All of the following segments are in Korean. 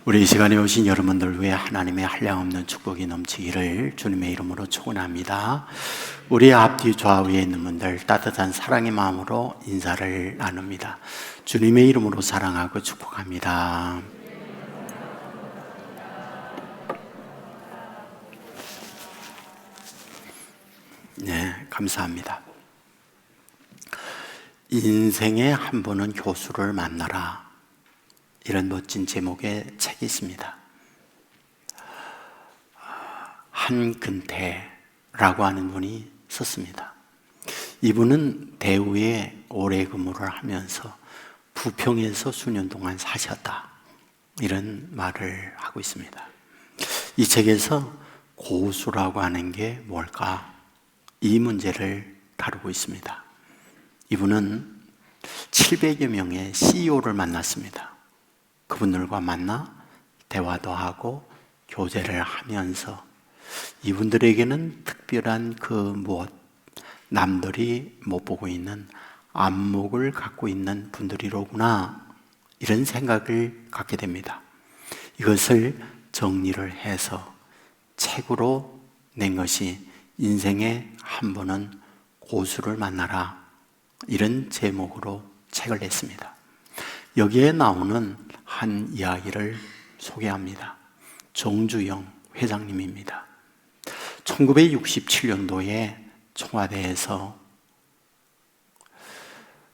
우리 이 시간에 오신 여러분들 위해 하나님의 한량없는 축복이 넘치기를 주님의 이름으로 축원합니다. 우리 앞뒤 좌우에 있는 분들 따뜻한 사랑의 마음으로 인사를 나눕니다. 주님의 이름으로 사랑하고 축복합니다. 네, 감사합니다. 인생의 한 번은 교수를 만나라, 이런 멋진 제목의 책이 있습니다. 한근태라고 하는 분이 썼습니다. 이분은 대우에 오래 근무를 하면서 부평에서 수년 동안 사셨다, 이런 말을 하고 있습니다. 이 책에서 고수라고 하는 게 뭘까? 이 문제를 다루고 있습니다. 이분은 700여 명의 CEO를 만났습니다. 그분들과 만나 대화도 하고 교제를 하면서 이분들에게는 특별한 그 무엇, 남들이 못 보고 있는 안목을 갖고 있는 분들이로구나, 이런 생각을 갖게 됩니다. 이것을 정리를 해서 책으로 낸 것이 인생의 한 번은 고수를 만나라, 이런 제목으로 책을 냈습니다. 여기에 나오는 한 이야기를 소개합니다. 정주영 회장님입니다. 1967년도에 청와대에서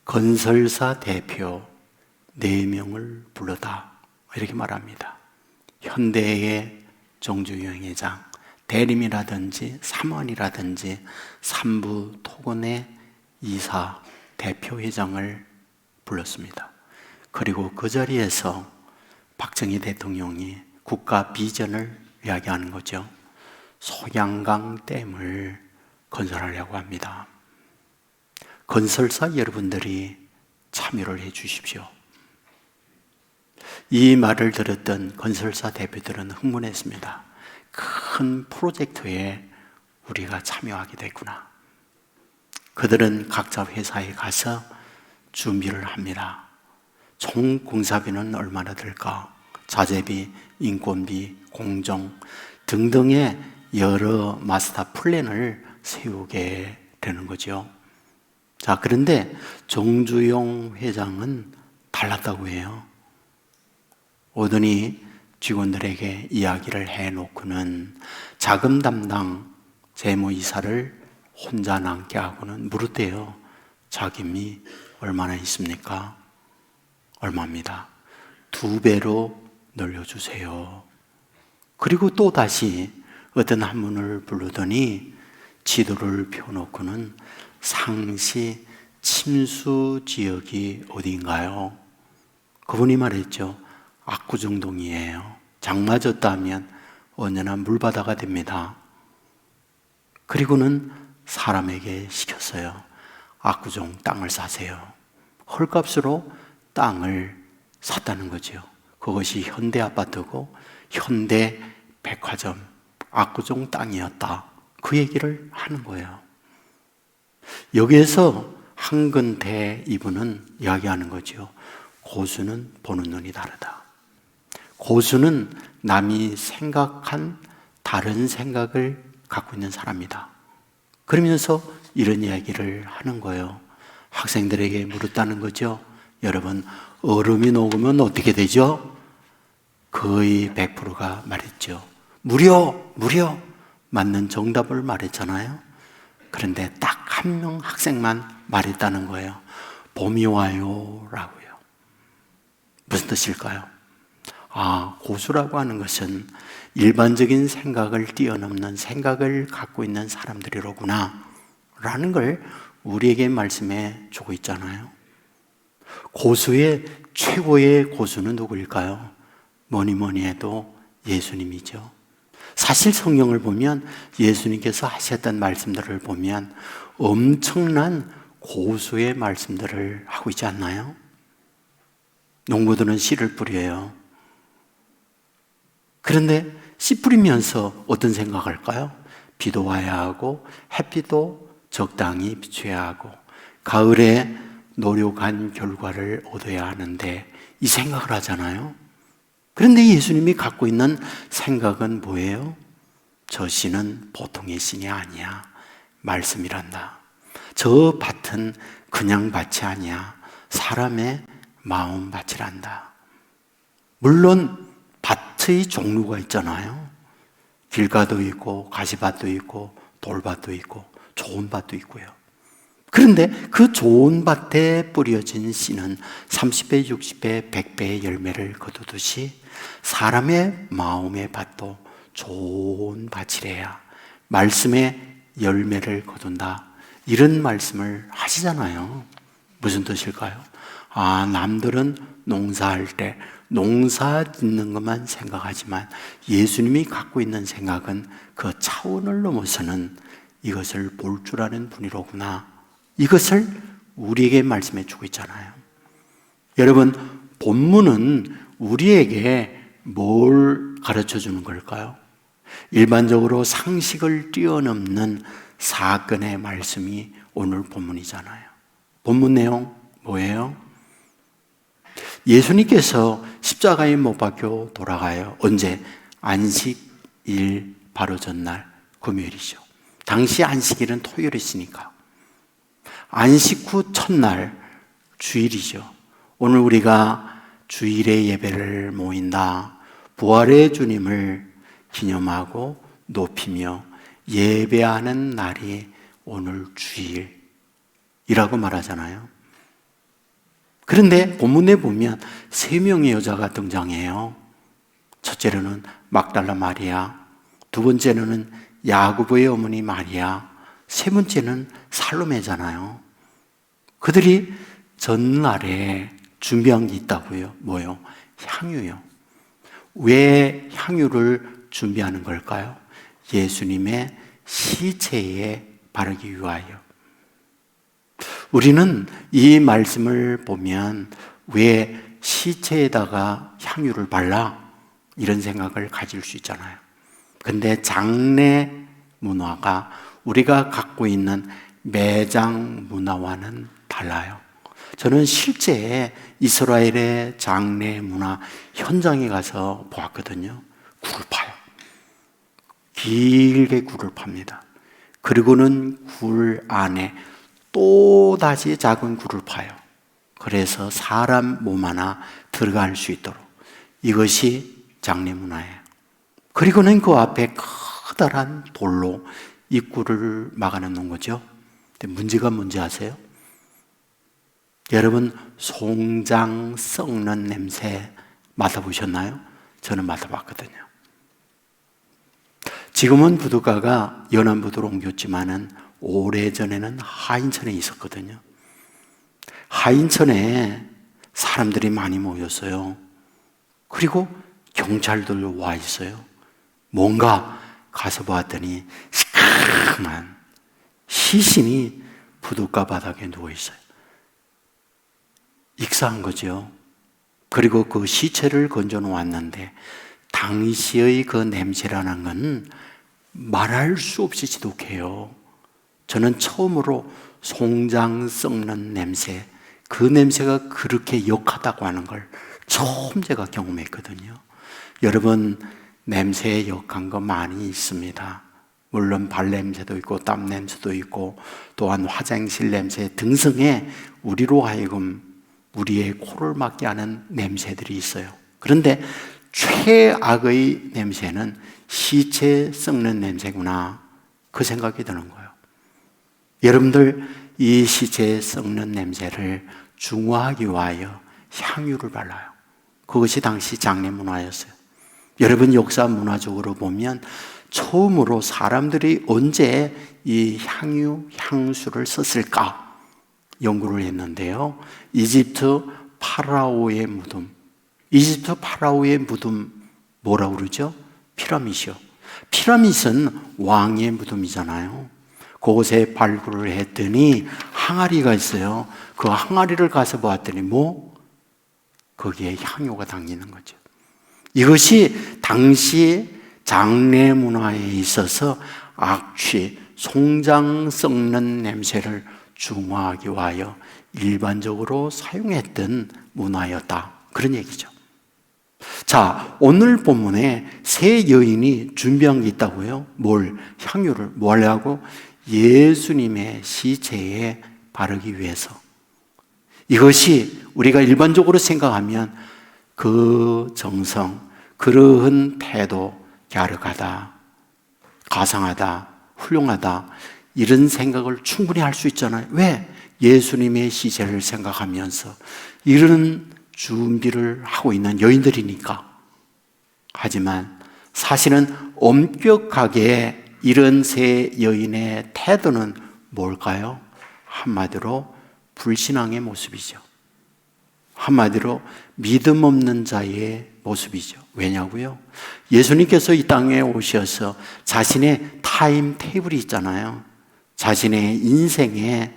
건설사 대표 4명을 불렀다, 이렇게 말합니다. 현대의 정주영 회장, 대림이라든지 삼원이라든지 삼부 토건의 이사, 대표 회장을 불렀습니다. 그리고 그 자리에서 박정희 대통령이 국가 비전을 이야기하는 거죠. 소양강 댐을 건설하려고 합니다. 건설사 여러분들이 참여를 해 주십시오. 이 말을 들었던 건설사 대표들은 흥분했습니다. 큰 프로젝트에 우리가 참여하게 됐구나. 그들은 각자 회사에 가서 준비를 합니다. 총 공사비는 얼마나 들까? 자재비, 인건비, 공정 등등의 여러 마스터 플랜을 세우게 되는 거죠. 자, 그런데 정주영 회장은 달랐다고 해요. 오더니 직원들에게 이야기를 해놓고는 자금 담당 재무이사를 혼자 남게 하고는 물었대요. 자금이 얼마나 있습니까? 얼마입니다. 2배로 늘려주세요. 그리고 또 다시 어떤 한 분을 부르더니 지도를 펴놓고는 상시 침수 지역이 어디인가요? 그분이 말했죠. 압구정동이에요. 장 맞았다면 언제나 물바다가 됩니다. 그리고는 사람에게 시켰어요. 압구정 땅을 사세요. 헐값으로 땅을 샀다는 거죠. 그것이 현대아파트고 현대백화점, 압구정 땅이었다, 그 얘기를 하는 거예요. 여기에서 한근태 이분은 이야기하는 거죠. 고수는 보는 눈이 다르다. 고수는 남이 생각한 다른 생각을 갖고 있는 사람이다. 그러면서 이런 이야기를 하는 거예요. 학생들에게 물었다는 거죠. 여러분, 얼음이 녹으면 어떻게 되죠? 거의 100%가 말했죠. 무려 맞는 정답을 말했잖아요. 그런데 딱 한 명 학생만 말했다는 거예요. 봄이 와요 라고요. 무슨 뜻일까요? 아, 고수라고 하는 것은 일반적인 생각을 뛰어넘는 생각을 갖고 있는 사람들이로구나 라는 걸 우리에게 말씀해 주고 있잖아요. 고수의 최고의 고수는 누구일까요? 뭐니 해도 예수님이죠. 사실 성경을 보면 예수님께서 하셨던 말씀들을 보면 엄청난 고수의 말씀들을 하고 있지 않나요? 농부들은 씨를 뿌려요. 그런데 씨 뿌리면서 어떤 생각할까요? 비도 와야 하고 햇빛도 적당히 비춰야 하고 가을에 노력한 결과를 얻어야 하는데 이 생각을 하잖아요. 그런데 예수님이 갖고 있는 생각은 뭐예요? 저 씨는 보통의 씨이 아니야. 말씀이란다. 저 밭은 그냥 밭이 아니야. 사람의 마음 밭이란다. 물론 밭의 종류가 있잖아요. 길가도 있고 가시밭도 있고 돌밭도 있고 좋은 밭도 있고요. 그런데 그 좋은 밭에 뿌려진 씨는 30배, 60배, 100배의 열매를 거두듯이 사람의 마음의 밭도 좋은 밭이래야 말씀의 열매를 거둔다. 이런 말씀을 하시잖아요. 무슨 뜻일까요? 남들은 농사할 때 농사 짓는 것만 생각하지만 예수님이 갖고 있는 생각은 그 차원을 넘어서는 이것을 볼 줄 아는 분이로구나. 이것을 우리에게 말씀해 주고 있잖아요. 여러분, 본문은 우리에게 뭘 가르쳐 주는 걸까요? 일반적으로 상식을 뛰어넘는 사건의 말씀이 오늘 본문이잖아요. 본문 내용 뭐예요? 예수님께서 십자가에 못 박혀 돌아가요. 언제? 안식일 바로 전날 금요일이죠. 당시 안식일은 토요일이었으니까. 안식 후 첫날 주일이죠. 오늘 우리가 주일의 예배를 모인다. 부활의 주님을 기념하고 높이며 예배하는 날이 오늘 주일이라고 말하잖아요. 그런데 본문에 보면 3명의 여자가 등장해요. 첫째로는 막달라 마리아, 두 번째로는 야고보의 어머니 마리아, 세 번째는 살로메잖아요. 그들이 전날에 준비한 게 있다고요. 뭐요? 향유요. 왜 향유를 준비하는 걸까요? 예수님의 시체에 바르기 위하여. 우리는 이 말씀을 보면 왜 시체에다가 향유를 발라? 이런 생각을 가질 수 있잖아요. 근데 장례 문화가 우리가 갖고 있는 매장 문화와는 달라요. 저는 실제 이스라엘의 장례 문화 현장에 가서 보았거든요. 굴을 파요. 길게 굴을 팝니다. 그리고는 굴 안에 또다시 작은 굴을 파요. 그래서 사람 몸 하나 들어갈 수 있도록. 이것이 장례 문화예요. 그리고는 그 앞에 커다란 돌로 입구를 막아놓는 거죠. 근데 문제가 뭔지 아세요? 여러분, 송장 썩는 냄새 맡아보셨나요? 저는 맡아봤거든요. 지금은 부둣가가 연안부두로 옮겼지만은 오래전에는 하인천에 있었거든요. 하인천에 사람들이 많이 모였어요. 그리고 경찰들 와 있어요. 뭔가 가서 봤더니 시큼한 시신이 부둣가 바닥에 누워 있어요. 익사한 거죠. 그리고 그 시체를 건져 놓았는데 당시의 그 냄새라는 건 말할 수 없이 지독해요. 저는 처음으로 송장 썩는 냄새, 그 냄새가 그렇게 역하다고 하는 걸 처음 제가 경험했거든요. 여러분, 냄새에 역한 거 많이 있습니다. 물론 발냄새도 있고 땀 냄새도 있고 또한 화장실 냄새 등등의 우리로 하여금 우리의 코를 막게 하는 냄새들이 있어요. 그런데 최악의 냄새는 시체 썩는 냄새구나, 그 생각이 드는 거예요. 여러분들, 이 시체 썩는 냄새를 중화하기 위하여 향유를 발라요. 그것이 당시 장례 문화였어요. 여러분, 역사 문화적으로 보면 처음으로 사람들이 언제 이 향수를 썼을까 연구를 했는데요. 이집트 파라오의 무덤. 이집트 파라오의 무덤 뭐라고 그러죠? 피라밋이요. 피라밋은 왕의 무덤이잖아요. 그곳에 발굴을 했더니 항아리가 있어요. 그 항아리를 가서 보았더니 거기에 향유가 담기는 거죠. 이것이 당시 장례 문화에 있어서 악취, 송장 썩는 냄새를 중화하기 위하여 일반적으로 사용했던 문화였다, 그런 얘기죠. 자, 오늘 본문에 세 여인이 준비한 게 있다고요. 뭘? 향유를 뭐 하려고? 예수님의 시체에 바르기 위해서. 이것이 우리가 일반적으로 생각하면 그 정성, 그러한 태도, 갸륵하다, 가상하다, 훌륭하다, 이런 생각을 충분히 할 수 있잖아요. 왜? 예수님의 시체를 생각하면서 이런 준비를 하고 있는 여인들이니까. 하지만 사실은 엄격하게 이런 세 여인의 태도는 뭘까요? 한마디로 불신앙의 모습이죠. 한마디로 믿음 없는 자의 모습이죠. 왜냐고요? 예수님께서 이 땅에 오셔서 자신의 타임 테이블이 있잖아요. 자신의 인생에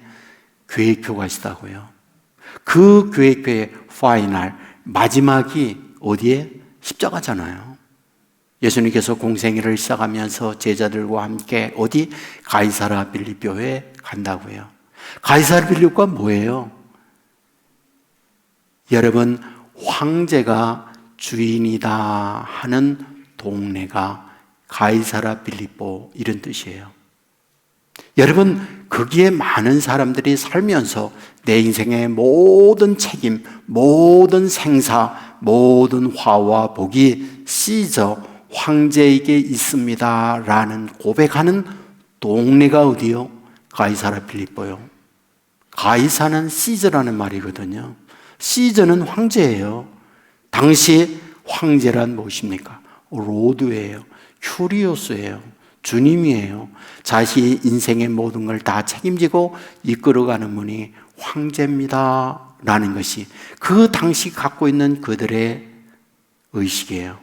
계획표가 있다고요. 그 계획표의 파이널, 마지막이 어디에? 십자가잖아요. 예수님께서 공생애를 시작하면서 제자들과 함께 어디? 가이사라 빌립보에 간다고요. 가이사라 빌립보가 뭐예요? 여러분, 황제가 주인이다 하는 동네가 가이사라 빌립보, 이런 뜻이에요. 여러분, 거기에 많은 사람들이 살면서 내 인생의 모든 책임, 모든 생사, 모든 화와 복이 시저 황제에게 있습니다 라는 고백하는 동네가 어디요? 가이사라 빌립보요. 가이사는 시저라는 말이거든요. 시저는 황제예요. 당시 황제란 무엇입니까? 로드예요. 큐리오스예요. 주님이에요. 자신의 인생의 모든 걸 다 책임지고 이끌어가는 분이 황제입니다 라는 것이 그 당시 갖고 있는 그들의 의식이에요.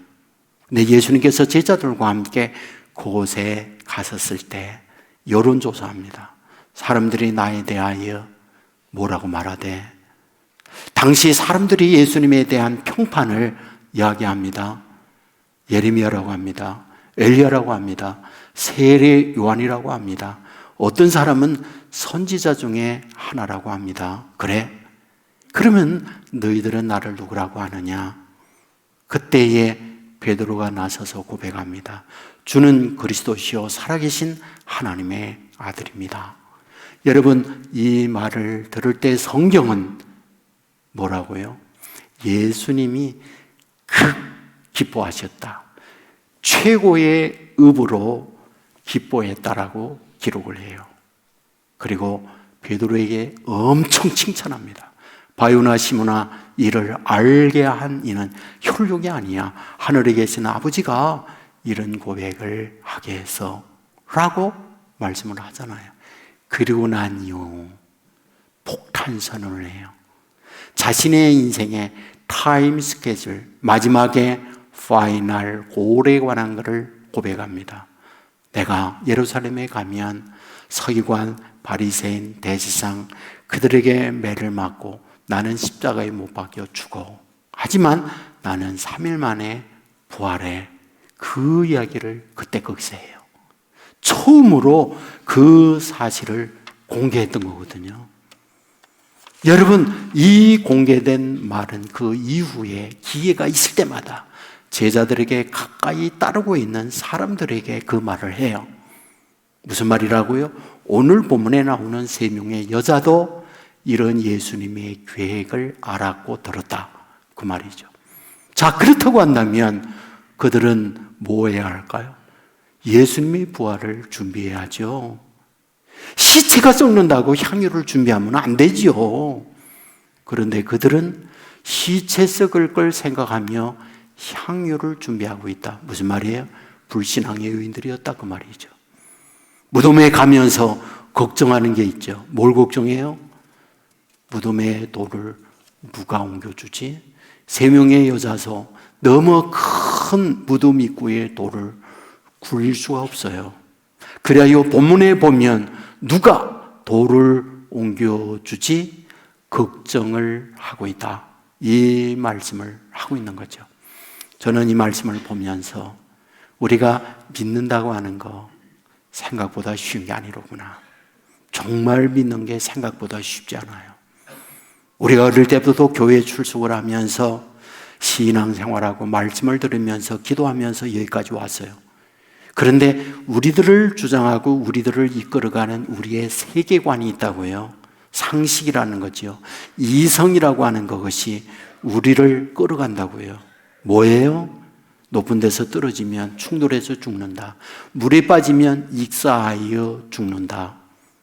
근데 예수님께서 제자들과 함께 그곳에 갔었을 때 여론조사합니다. 사람들이 나에 대하여 뭐라고 말하되, 당시 사람들이 예수님에 대한 평판을 이야기합니다. 예레미야라고 합니다. 엘리야라고 합니다. 세례 요한이라고 합니다. 어떤 사람은 선지자 중에 하나라고 합니다. 그래? 그러면 너희들은 나를 누구라고 하느냐? 그때에 베드로가 나서서 고백합니다. 주는 그리스도시요 살아계신 하나님의 아들입니다. 여러분, 이 말을 들을 때 성경은 뭐라고요? 예수님이 극 기뻐하셨다. 최고의 의부로 기뻐했다라고 기록을 해요. 그리고 베드로에게 엄청 칭찬합니다. 바요나 시모나, 이를 알게 한 이는 혈육이 아니야. 하늘에 계신 아버지가 이런 고백을 하게 해서 라고 말씀을 하잖아요. 그리고 난 이후 폭탄 선언을 해요. 자신의 인생의 타임 스케줄, 마지막에 파이널 골에 관한 것을 고백합니다. 내가 예루살렘에 가면 서기관, 바리새인, 대제사장 그들에게 매를 맞고 나는 십자가에 못 박혀 죽어. 하지만 나는 3일 만에 부활해. 그 이야기를 그때 거기서 해요. 처음으로 그 사실을 공개했던 거거든요. 여러분, 이 공개된 말은 그 이후에 기회가 있을 때마다 제자들에게 가까이 따르고 있는 사람들에게 그 말을 해요. 무슨 말이라고요? 오늘 본문에 나오는 3명의 여자도 이런 예수님의 계획을 알았고 들었다, 그 말이죠. 자, 그렇다고 한다면 그들은 뭐 해야 할까요? 예수님의 부활을 준비해야죠. 시체가 썩는다고 향유를 준비하면 안 되죠. 그런데 그들은 시체 썩을 걸 생각하며 향유를 준비하고 있다. 무슨 말이에요? 불신앙의 여인들이었다, 그 말이죠. 무덤에 가면서 걱정하는 게 있죠. 뭘 걱정해요? 무덤의 돌을 누가 옮겨주지? 3명의 여자서 너무 큰 무덤 입구에 돌을 굴릴 수가 없어요. 그래야 본문에 보면 누가 돌을 옮겨주지? 걱정을 하고 있다. 이 말씀을 하고 있는 거죠. 저는 이 말씀을 보면서 우리가 믿는다고 하는 거 생각보다 쉬운 게 아니로구나. 정말 믿는 게 생각보다 쉽지 않아요. 우리가 어릴 때부터 교회에 출석을 하면서 신앙생활하고 말씀을 들으면서 기도하면서 여기까지 왔어요. 그런데 우리들을 주장하고 우리들을 이끌어가는 우리의 세계관이 있다고요. 상식이라는 거죠. 이성이라고 하는 그것이 우리를 끌어간다고요. 뭐예요? 높은 데서 떨어지면 충돌해서 죽는다. 물에 빠지면 익사하여 죽는다.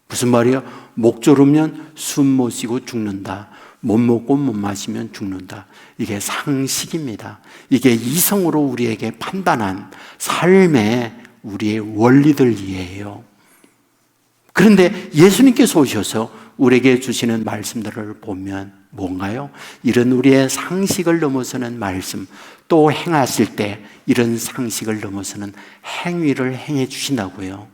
무슨 말이에요? 목 조르면 숨 못 쉬고 죽는다. 못 먹고 못 마시면 죽는다. 이게 상식입니다. 이게 이성으로 우리에게 판단한 삶의 우리의 원리들이에요. 그런데 예수님께서 오셔서 우리에게 주시는 말씀들을 보면 뭔가요? 이런 우리의 상식을 넘어서는 말씀, 또 행하실 때 이런 상식을 넘어서는 행위를 행해 주신다고요.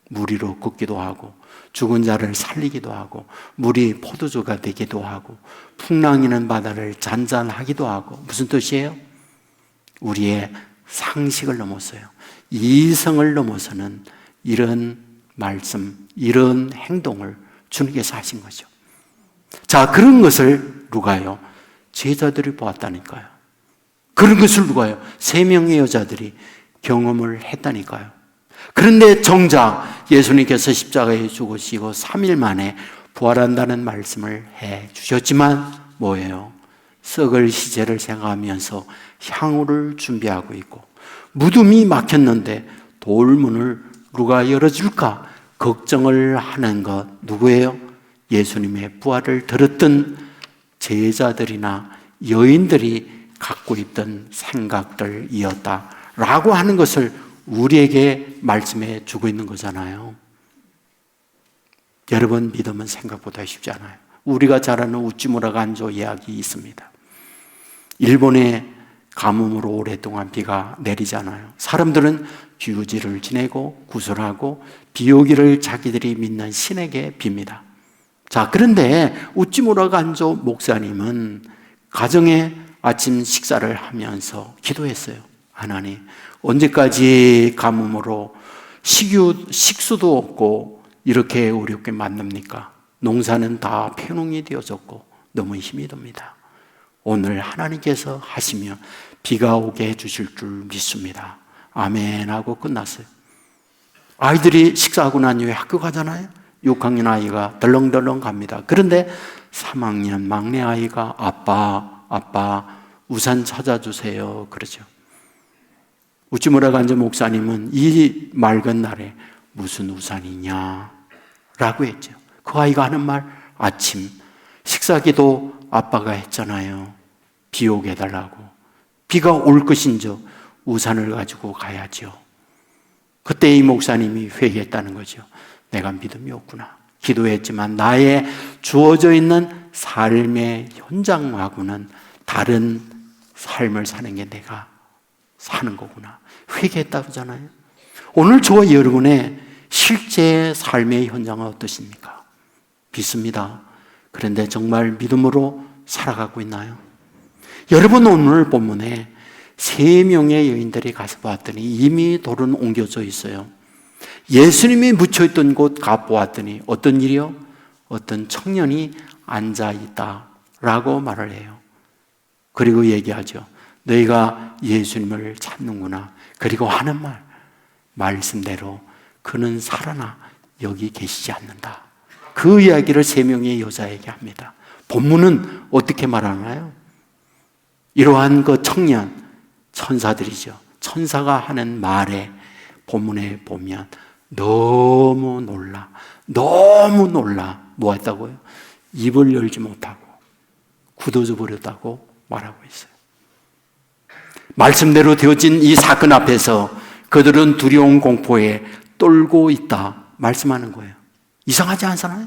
물 위로 걷기도 하고 죽은 자를 살리기도 하고 물이 포도주가 되기도 하고 풍랑이는 바다를 잔잔하기도 하고. 무슨 뜻이에요? 우리의 상식을 넘어서요. 이성을 넘어서는 이런 말씀, 이런 행동을 주님께서 하신 거죠. 자, 그런 것을 누가요? 제자들이 보았다니까요. 그런 것을 누가요? 3명의 여자들이 경험을 했다니까요. 그런데 정작 예수님께서 십자가에 죽으시고 3일 만에 부활한다는 말씀을 해 주셨지만 뭐예요? 썩을 시체를 생각하면서 향후를 준비하고 있고 무덤이 막혔는데 돌문을 누가 열어줄까 걱정을 하는 것 누구예요? 예수님의 부활을 들었던 제자들이나 여인들이 갖고 있던 생각들이었다라고 하는 것을 우리에게 말씀해 주고 있는 거잖아요. 여러분, 믿음은 생각보다 쉽지 않아요. 우리가 잘 아는 우찌무라 간조 이야기 있습니다. 일본에 가뭄으로 오랫동안 비가 내리잖아요. 사람들은 귀구지를 지내고 구슬하고 비 오기를 자기들이 믿는 신에게 빕니다. 자, 그런데 우찌무라 간조 목사님은 가정에 아침 식사를 하면서 기도했어요. 하나님, 언제까지 가뭄으로 식수도 없고 이렇게 어렵게 만납니까? 농사는 다 폐농이 되어졌고 너무 힘이 듭니다. 오늘 하나님께서 하시며 비가 오게 해주실 줄 믿습니다. 아멘 하고 끝났어요. 아이들이 식사하고 난 이후에 학교 가잖아요. 6학년 아이가 덜렁덜렁 갑니다. 그런데 3학년 막내 아이가 아빠 우산 찾아주세요 그러죠. 우찌무라 간조 목사님은 이 맑은 날에 무슨 우산이냐 라고 했죠. 그 아이가 하는 말, 아침 식사기도 아빠가 했잖아요. 비 오게 해달라고. 비가 올 것인지 우산을 가지고 가야죠. 그때 이 목사님이 회개했다는 거죠. 내가 믿음이 없구나. 기도했지만 나의 주어져 있는 삶의 현장하고는 다른 삶을 사는 게 내가 사는 거구나. 회개했다잖아요. 오늘 저와 여러분의 실제 삶의 현장은 어떠십니까? 믿습니다. 그런데 정말 믿음으로 살아가고 있나요? 여러분, 오늘 본문에 3명의 여인들이 가서 봤더니 이미 돌은 옮겨져 있어요. 예수님이 묻혀있던 곳 가보았더니 어떤 일이요? 어떤 청년이 앉아있다라고 말을 해요. 그리고 얘기하죠. 너희가 예수님을 찾는구나. 그리고 하는 말, 말씀대로 그는 살아나 여기 계시지 않는다. 그 이야기를 3명의 여자에게 합니다. 본문은 어떻게 말하나요? 이러한 그 청년, 천사들이죠. 천사가 하는 말에 본문에 보면 너무 놀라 뭐 했다고요? 입을 열지 못하고 굳어져 버렸다고 말하고 있어요. 말씀대로 되어진 이 사건 앞에서 그들은 두려운 공포에 떨고 있다 말씀하는 거예요. 이상하지 않잖아요?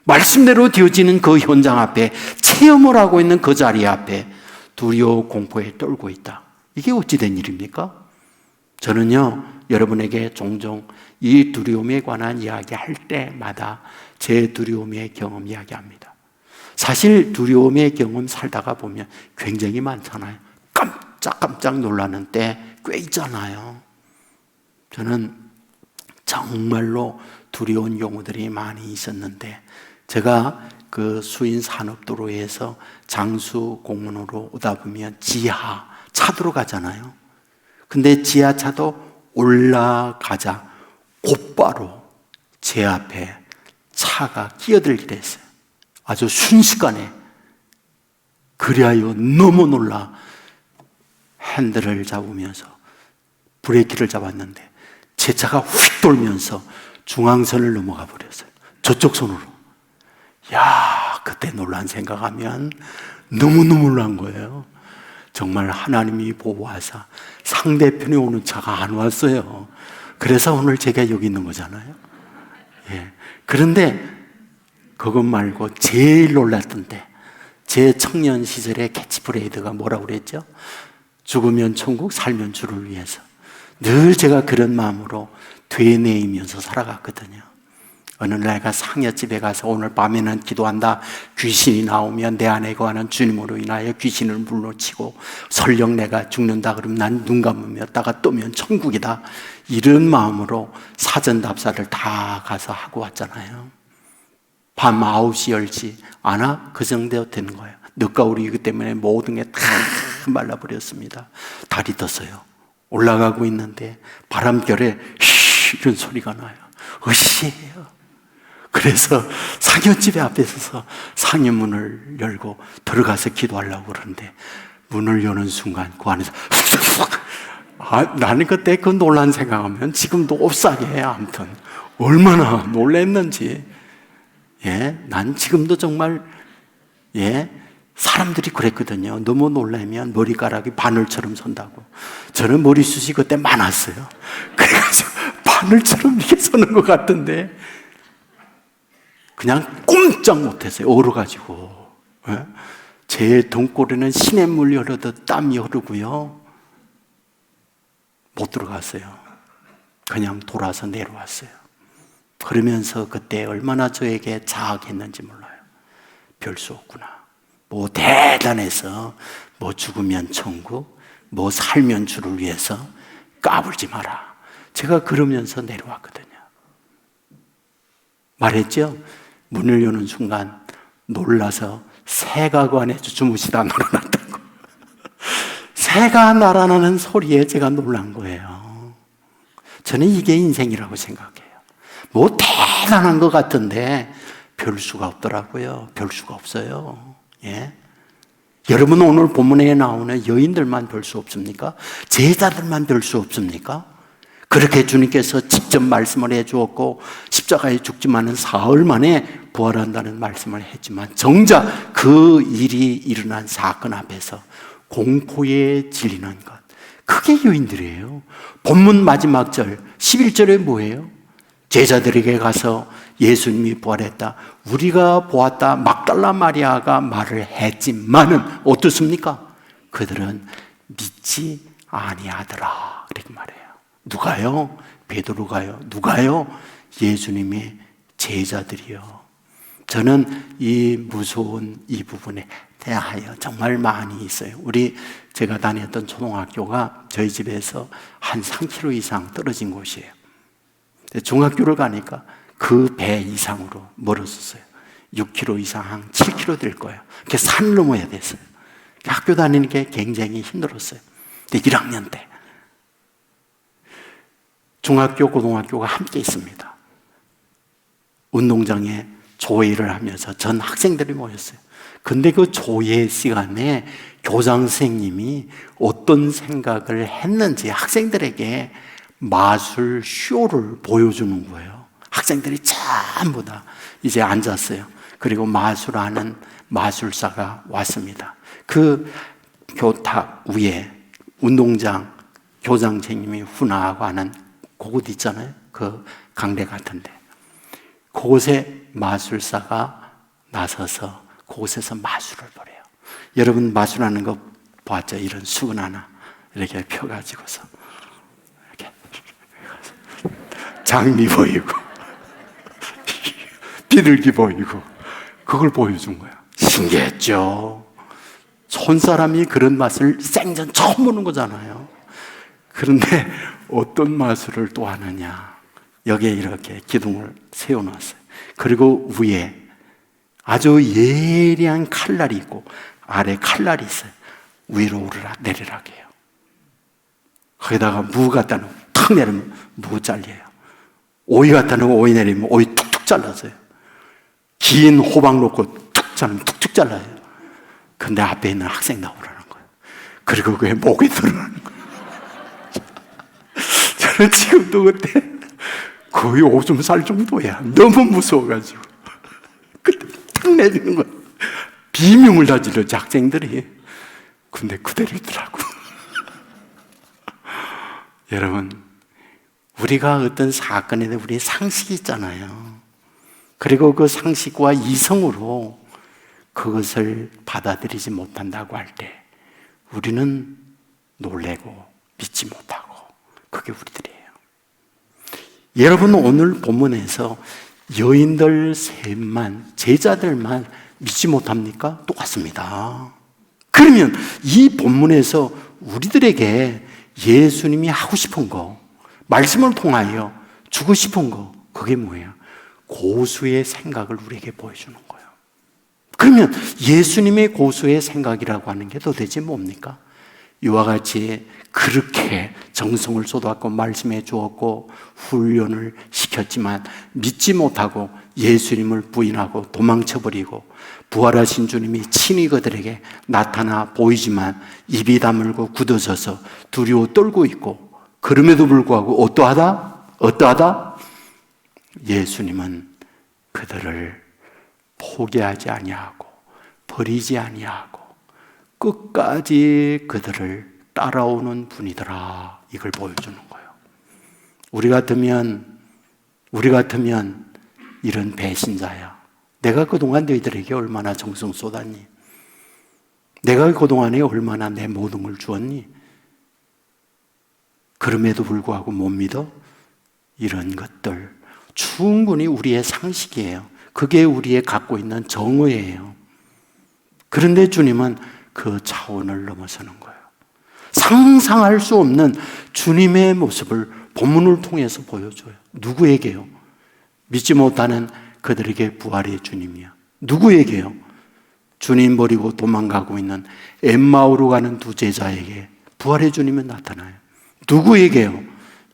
말씀대로 되어지는 그 현장 앞에, 체험을 하고 있는 그 자리 앞에 두려워 공포에 떨고 있다. 이게 어찌 된 일입니까? 저는요, 여러분에게 종종 이 두려움에 관한 이야기 할 때마다 제 두려움의 경험 이야기합니다. 사실 두려움의 경험 살다가 보면 굉장히 많잖아요. 깜짝 놀라는 때 꽤 있잖아요. 저는 정말로 두려운 경우들이 많이 있었는데 제가 그 수인 산업도로에서 장수 공원으로 오다 보면 지하 차도로 가잖아요. 근데 지하차도 올라가자 곧바로 제 앞에 차가 끼어들기로 했어요. 아주 순식간에. 그리하여 너무 놀라 핸들을 잡으면서 브레이크를 잡았는데 제 차가 휙 돌면서 중앙선을 넘어가 버렸어요. 저쪽 손으로. 야, 그때 놀란 생각하면 너무너무 놀란 거예요. 정말 하나님이 보호하사 상대편에 오는 차가 안 왔어요. 그래서 오늘 제가 여기 있는 거잖아요. 예. 그런데 그것 말고 제일 놀랐던 때, 제 청년 시절의 캐치프레이드가 뭐라고 그랬죠? 죽으면 천국, 살면 주를 위해서. 늘 제가 그런 마음으로 되뇌이면서 살아갔거든요. 어느 날 내가 상여집에 가서 오늘 밤에는 기도한다. 귀신이 나오면 내 안에 거하는 주님으로 인하여 귀신을 물러치고 설령 내가 죽는다 그러면 난 눈 감으면다가 뜨면 천국이다. 이런 마음으로 사전답사를 다 가서 하고 왔잖아요. 밤 9시, 10시 아나 그 정도 되는 거예요. 늦가 우리이기 때문에 모든 게 다 말라버렸습니다. 달이 떴어요. 올라가고 있는데 바람결에 휘 이런 소리가 나요. 으쌰해요. 그래서 상여집에 앞에 서서 상여문을 열고 들어가서 기도하려고 그러는데 문을 여는 순간 그 안에서 나는 그때 그 놀란 생각하면 지금도 옵싸게 아무튼 얼마나 놀랐는지. 예, 난 지금도 정말 사람들이 그랬거든요. 너무 놀라면 머리카락이 바늘처럼 선다고. 저는 머리숱이 그때 많았어요. 그래서 바늘처럼 이렇게 서는 것 같은데 그냥 꼼짝 못했어요. 얼어가지고. 제 등골에는 시냇물이 흐르듯 땀이 흐르고요. 못 들어갔어요. 그냥 돌아서 내려왔어요. 그러면서 그때 얼마나 저에게 자학했는지 몰라요. 별 수 없구나. 뭐 대단해서 뭐 죽으면 천국, 뭐 살면 주를 위해서 까불지 마라. 제가 그러면서 내려왔거든요. 말했죠? 문을 여는 순간 놀라서 새가 그 안에 주무시다 놀아났다고. 새가 날아나는 소리에 제가 놀란 거예요. 저는 이게 인생이라고 생각해요. 뭐 대단한 것 같은데 별 수가 없더라고요. 별 수가 없어요. 예. 여러분 오늘 본문에 나오는 여인들만 별 수 없습니까? 제자들만 별 수 없습니까? 그렇게 주님께서 직접 말씀을 해주었고 십자가에 죽지만은 사흘 만에 부활한다는 말씀을 했지만 정작 그 일이 일어난 사건 앞에서 공포에 질리는 것, 그게 여인들이에요. 본문 마지막 절 11절에 뭐예요? 제자들에게 가서 예수님이 부활했다, 우리가 보았다, 막달라 마리아가 말을 했지만은 어떻습니까? 그들은 믿지 아니하더라 이렇게 말해요. 누가요? 베드로가요? 누가요? 예수님의 제자들이요. 저는 이 무서운 이 부분에 대하여 정말 많이 있어요. 제가 다녔던 초등학교가 저희 집에서 한 3km 이상 떨어진 곳이에요. 중학교를 가니까 그 배 이상으로 멀었었어요. 6km 이상 한 7km 될 거예요. 그래서 산을 넘어야 됐어요. 학교 다니는 게 굉장히 힘들었어요. 근데 1학년 때 중학교, 고등학교가 함께 있습니다. 운동장에 조회를 하면서 전 학생들이 모였어요. 근데 그 조회 시간에 교장 선생님이 어떤 생각을 했는지 학생들에게 마술 쇼를 보여주는 거예요. 학생들이 전부 다 이제 앉았어요. 그리고 마술하는 마술사가 왔습니다. 그 교탁 위에 운동장 교장 선생님이 훈화하고 하는 그곳 있잖아요. 그 강대 같은데 그곳에 마술사가 나서서 그곳에서 마술을 벌여요. 여러분 마술하는 거 봤죠? 이런 수건 하나 이렇게 펴가지고서 이렇게 장미 보이고 비둘기 보이고 그걸 보여준 거야. 신기했죠? 손사람이 그런 맛을 생전 처음 보는 거잖아요. 그런데 어떤 마술을 또 하느냐, 여기에 이렇게 기둥을 세워놨어요. 그리고 위에 아주 예리한 칼날이 있고 아래 칼날이 있어요. 위로 오르라 내리라게 해요. 거기다가 무 갖다 놓고 탁 내리면 무 잘려요. 오이 갖다 놓고 오이 내리면 오이 툭툭 잘라서요. 긴 호박 놓고 툭 자르면 툭툭 잘라요. 근데 앞에 있는 학생 나오라는 거예요. 그리고 그게 목에 들어가는 거예요. 저는 지금도 그때 거의 오줌 쌀 정도야. 너무 무서워가지고 그때 탁 내리는 거예요. 비명을 다 질렀지 학생들이. 근데 그대로 있더라고. 여러분, 우리가 어떤 사건에 대해 우리의 상식이 있잖아요. 그리고 그 상식과 이성으로 그것을 받아들이지 못한다고 할 때 우리는 놀래고 믿지 못하고, 그게 우리들이에요. 여러분, 오늘 본문에서 여인들 셋만, 제자들만 믿지 못합니까? 똑같습니다. 그러면 이 본문에서 우리들에게 예수님이 하고 싶은 거, 말씀을 통하여 주고 싶은 거, 그게 뭐예요? 고수의 생각을 우리에게 보여주는 거예요. 그러면 예수님의 고수의 생각이라고 하는 게 도대체 뭡니까? 이와 같이 그렇게 정성을 쏟았고 말씀해 주었고 훈련을 시켰지만 믿지 못하고 예수님을 부인하고 도망쳐버리고 부활하신 주님이 친히 그들에게 나타나 보이지만 입이 다물고 굳어져서 두려워 떨고 있고, 그럼에도 불구하고 어떠하다? 예수님은 그들을 포기하지 아니하고 버리지 아니하고 끝까지 그들을 따라오는 분이더라. 이걸 보여주는 거예요. 우리 같으면 이런 배신자야. 내가 그동안 너희들에게 얼마나 정성 쏟았니? 내가 그동안에 얼마나 내 모든 걸 주었니? 그럼에도 불구하고 못 믿어? 이런 것들 충분히 우리의 상식이에요. 그게 우리의 갖고 있는 정의예요. 그런데 주님은 그 차원을 넘어서는 거예요. 상상할 수 없는 주님의 모습을 본문을 통해서 보여줘요. 누구에게요? 믿지 못하는 그들에게 부활의 주님이요. 누구에게요? 주님 버리고 도망가고 있는 엠마오로 가는 두 제자에게 부활의 주님이 나타나요. 누구에게요?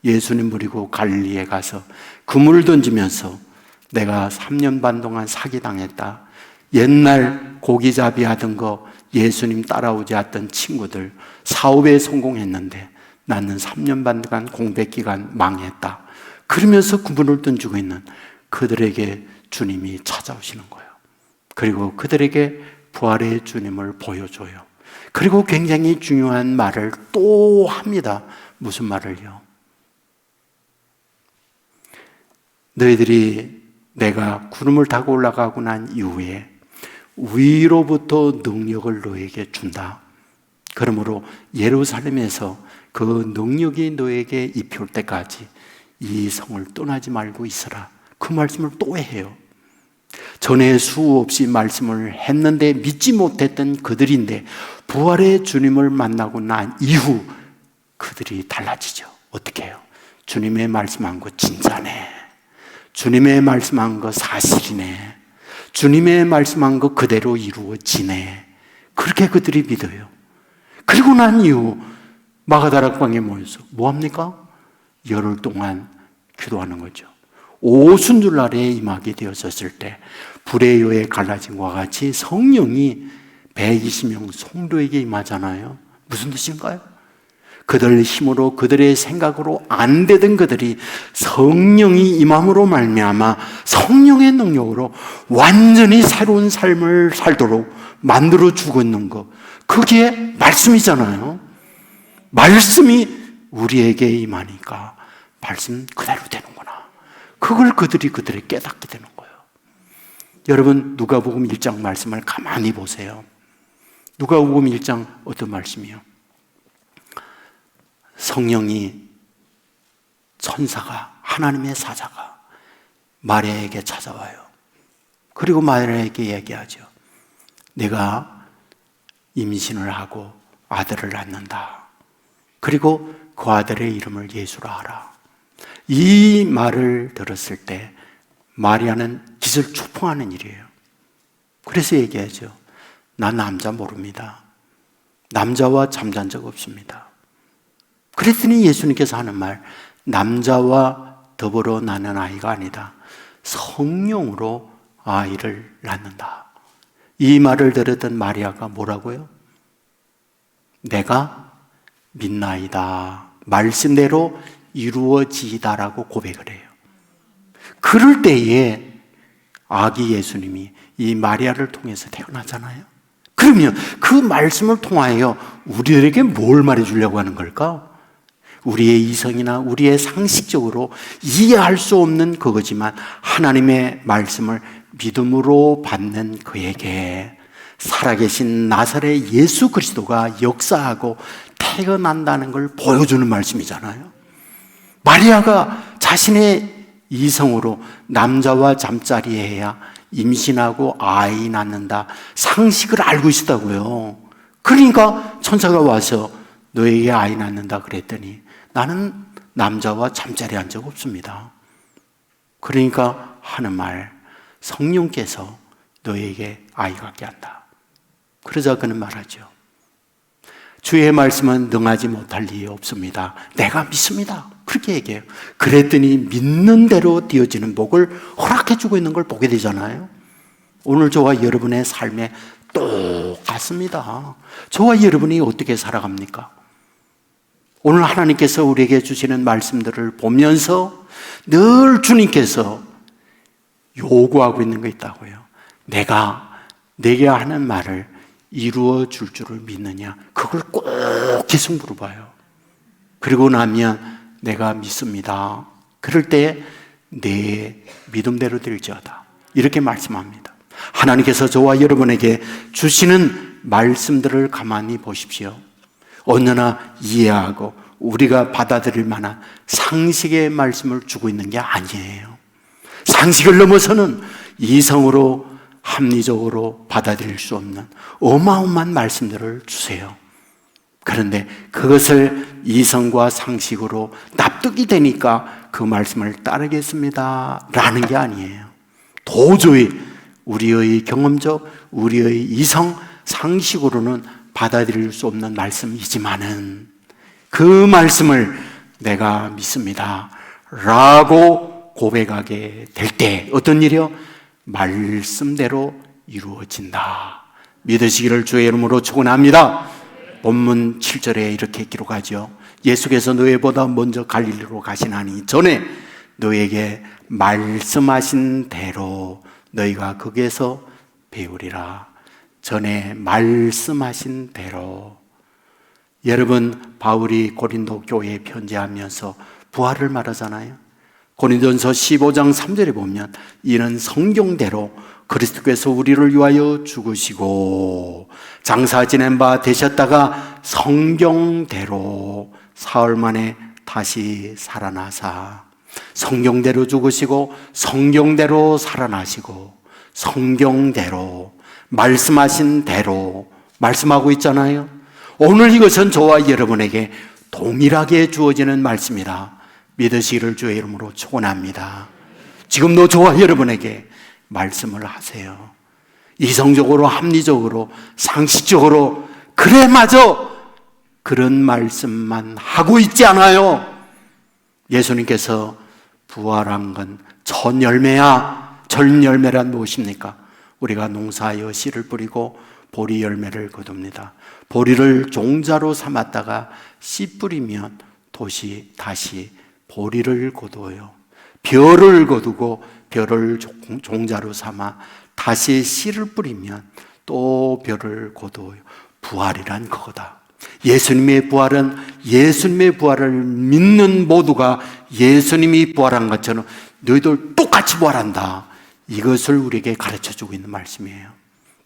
예수님 버리고 갈릴리에 가서 그물을 던지면서 내가 3년 반 동안 사기당했다. 옛날 고기잡이 하던 거 예수님 따라오지 않던 친구들 사업에 성공했는데 나는 3년 반간 공백 기간 망했다. 그러면서 그물을 던지고 있는 그들에게 주님이 찾아오시는 거예요. 그리고 그들에게 부활의 주님을 보여줘요. 그리고 굉장히 중요한 말을 또 합니다. 무슨 말을요? 너희들이 내가 구름을 타고 올라가고 난 이후에 위로부터 능력을 너에게 준다. 그러므로 예루살렘에서 그 능력이 너에게 입혀올 때까지 이 성을 떠나지 말고 있어라. 그 말씀을 또 해요. 전에 수없이 말씀을 했는데 믿지 못했던 그들인데 부활의 주님을 만나고 난 이후 그들이 달라지죠. 어떻게 해요? 주님의 말씀한 거 진짜네. 주님의 말씀한 거 사실이네. 주님의 말씀한 거 그대로 이루어지네. 그렇게 그들이 믿어요. 그리고 난 이후 마가다락 방에 모여서 뭐합니까? 열흘 동안 기도하는 거죠. 오순절날에 임하게 되었을 때 불의 요에 갈라짐과 같이 성령이 120명 성도에게 임하잖아요. 무슨 뜻인가요? 그들 힘으로 그들의 생각으로 안 되던 그들이 성령이 임함으로 말미암아 성령의 능력으로 완전히 새로운 삶을 살도록 만들어 주고 있는 것, 그게 말씀이잖아요. 말씀이 우리에게 임하니까 말씀 그대로 되는구나. 그걸 그들이 깨닫게 되는 거예요. 여러분, 누가복음 1장 말씀을 가만히 보세요. 누가복음 1장 어떤 말씀이요? 성령이, 천사가, 하나님의 사자가 마리아에게 찾아와요. 그리고 마리아에게 얘기하죠. 내가 임신을 하고 아들을 낳는다. 그리고 그 아들의 이름을 예수라 하라. 이 말을 들었을 때 마리아는 기절초풍하는 일이에요. 그래서 얘기하죠. 난 남자 모릅니다. 남자와 잠잔 적 없습니다. 그랬더니 예수님께서 하는 말, 남자와 더불어 낳는 아이가 아니다. 성령으로 아이를 낳는다. 이 말을 들었던 마리아가 뭐라고요? 내가 믿나이다. 말씀대로 이루어지다라고 고백을 해요. 그럴 때에 아기 예수님이 이 마리아를 통해서 태어나잖아요. 그러면 그 말씀을 통하여 우리들에게 뭘 말해주려고 하는 걸까? 우리의 이성이나 우리의 상식적으로 이해할 수 없는 그거지만 하나님의 말씀을 믿음으로 받는 그에게 살아계신 나사렛 예수 그리스도가 역사하고 태어난다는 걸 보여주는 말씀이잖아요. 마리아가 자신의 이성으로 남자와 잠자리 해야 임신하고 아이 낳는다 상식을 알고 있었다고요. 그러니까 천사가 와서 너에게 아이 낳는다 그랬더니 나는 남자와 잠자리 한 적 없습니다. 그러니까 하는 말, 성령께서 너에게 아이 갖게 한다. 그러자 그는 말하죠. 주의 말씀은 능하지 못할 리 없습니다. 내가 믿습니다. 그렇게 얘기해요. 그랬더니 믿는 대로 되어지는 복을 허락해 주고 있는 걸 보게 되잖아요. 오늘 저와 여러분의 삶에 똑같습니다. 저와 여러분이 어떻게 살아갑니까? 오늘 하나님께서 우리에게 주시는 말씀들을 보면서 늘 주님께서 요구하고 있는 거 있다고요. 내가 내게 하는 말을 이루어 줄 줄을 믿느냐? 그걸 꼭 계속 물어봐요. 그리고 나면 내가 믿습니다. 그럴 때 내 믿음대로 될지어다. 이렇게 말씀합니다. 하나님께서 저와 여러분에게 주시는 말씀들을 가만히 보십시오. 언제나 이해하고 우리가 받아들일 만한 상식의 말씀을 주고 있는 게 아니에요. 상식을 넘어서는 이성으로 합리적으로 받아들일 수 없는 어마어마한 말씀들을 주세요. 그런데 그것을 이성과 상식으로 납득이 되니까 그 말씀을 따르겠습니다 라는 게 아니에요. 도저히 우리의 경험적, 우리의 이성, 상식으로는 받아들일 수 없는 말씀이지만은 그 말씀을 내가 믿습니다 라고 고백하게 될 때 어떤 일이요? 말씀대로 이루어진다. 믿으시기를 주의 이름으로 축원합니다. 본문 7절에 이렇게 기록하죠. 예수께서 너희보다 먼저 갈릴리로 가시나니 전에 너희에게 말씀하신 대로 너희가 거기에서 배우리라. 전에 말씀하신 대로. 여러분, 바울이 고린도 교회에 편지하면서 부활을 말하잖아요. 고린도전서 15장 3절에 보면 이는 성경대로 그리스도께서 우리를 위하여 죽으시고 장사 지낸 바 되셨다가 성경대로 사흘 만에 다시 살아나사, 성경대로 죽으시고 성경대로 살아나시고 성경대로 말씀하신 대로 말씀하고 있잖아요. 오늘 이것은 저와 여러분에게 동일하게 주어지는 말씀이라 믿으시기를 주의 이름으로 축원합니다. 지금도 저와 여러분에게 말씀을 하세요. 이성적으로, 합리적으로, 상식적으로 그래 맞아 그런 말씀만 하고 있지 않아요. 예수님께서 부활한 건 전열매야. 전열매란 무엇입니까? 우리가 농사하여 씨를 뿌리고 보리 열매를 거둡니다. 보리를 종자로 삼았다가 씨 뿌리면 다시 보리를 거두어요. 벼를 거두고 벼를 종자로 삼아 다시 씨를 뿌리면 또 벼를 거두어요. 부활이란 그거다. 예수님의 부활은 예수님의 부활을 믿는 모두가 예수님이 부활한 것처럼 너희들 똑같이 부활한다. 이것을 우리에게 가르쳐주고 있는 말씀이에요.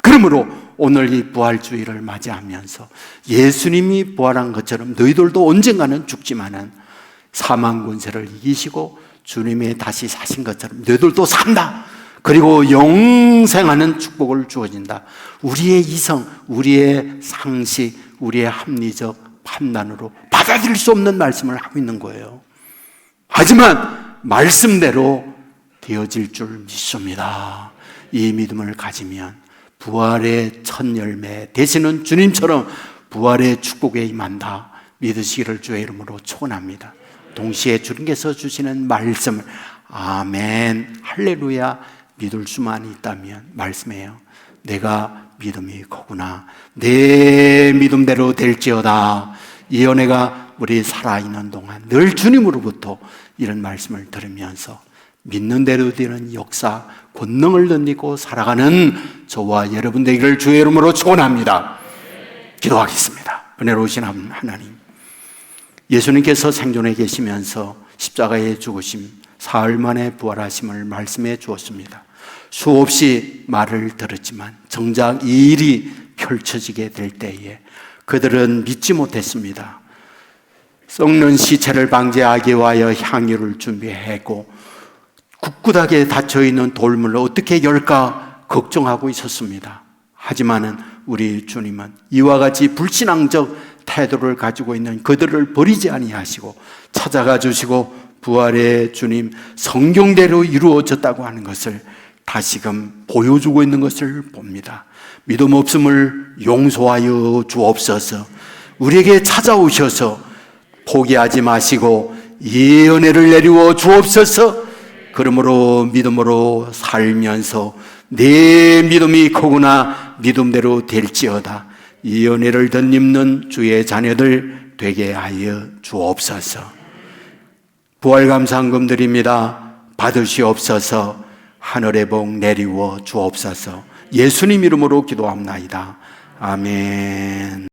그러므로 오늘 이 부활주의를 맞이하면서 예수님이 부활한 것처럼 너희들도 언젠가는 죽지만은 사망 권세를 이기시고 주님의 다시 사신 것처럼 너희들도 산다. 그리고 영생하는 축복을 주어진다. 우리의 이성, 우리의 상식, 우리의 합리적 판단으로 받아들일 수 없는 말씀을 하고 있는 거예요. 하지만 말씀대로 되어질 줄 믿습니다. 이 믿음을 가지면 부활의 첫 열매 되시는 주님처럼 부활의 축복에 임한다 믿으시기를 주의 이름으로 축원합니다. 동시에 주님께서 주시는 말씀을 아멘 할렐루야 믿을 수만 있다면 말씀해요. 내가 믿음이 크구나. 내 믿음대로 될지어다. 이 은혜가 우리 살아있는 동안 늘 주님으로부터 이런 말씀을 들으면서 믿는 대로 되는 역사, 권능을 덧입고 살아가는 저와 여러분 되기를 주의 이름으로 축원합니다. 기도하겠습니다. 은혜로우신 하나님, 예수님께서 생존해 계시면서 십자가에 죽으심, 사흘 만에 부활하심을 말씀해 주었습니다. 수없이 말을 들었지만 정작 이 일이 펼쳐지게 될 때에 그들은 믿지 못했습니다. 썩는 시체를 방제하기 위하여 향유를 준비했고 굳굳하게 닫혀있는 돌문을 어떻게 열까 걱정하고 있었습니다. 하지만 우리 주님은 이와 같이 불신앙적 태도를 가지고 있는 그들을 버리지 아니하시고 찾아가 주시고 부활의 주님 성경대로 이루어졌다고 하는 것을 다시금 보여주고 있는 것을 봅니다. 믿음 없음을 용서하여 주옵소서. 우리에게 찾아오셔서 포기하지 마시고 이 은혜를 내리워 주옵소서. 그러므로 믿음으로 살면서 내 믿음이 크구나 믿음대로 될지어다. 이 은혜를 덧입는 주의 자녀들 되게 하여 주옵소서. 부활감사헌금 드립니다. 받으시옵소서. 하늘의 복 내리워 주옵소서. 예수님 이름으로 기도합나이다. 아멘.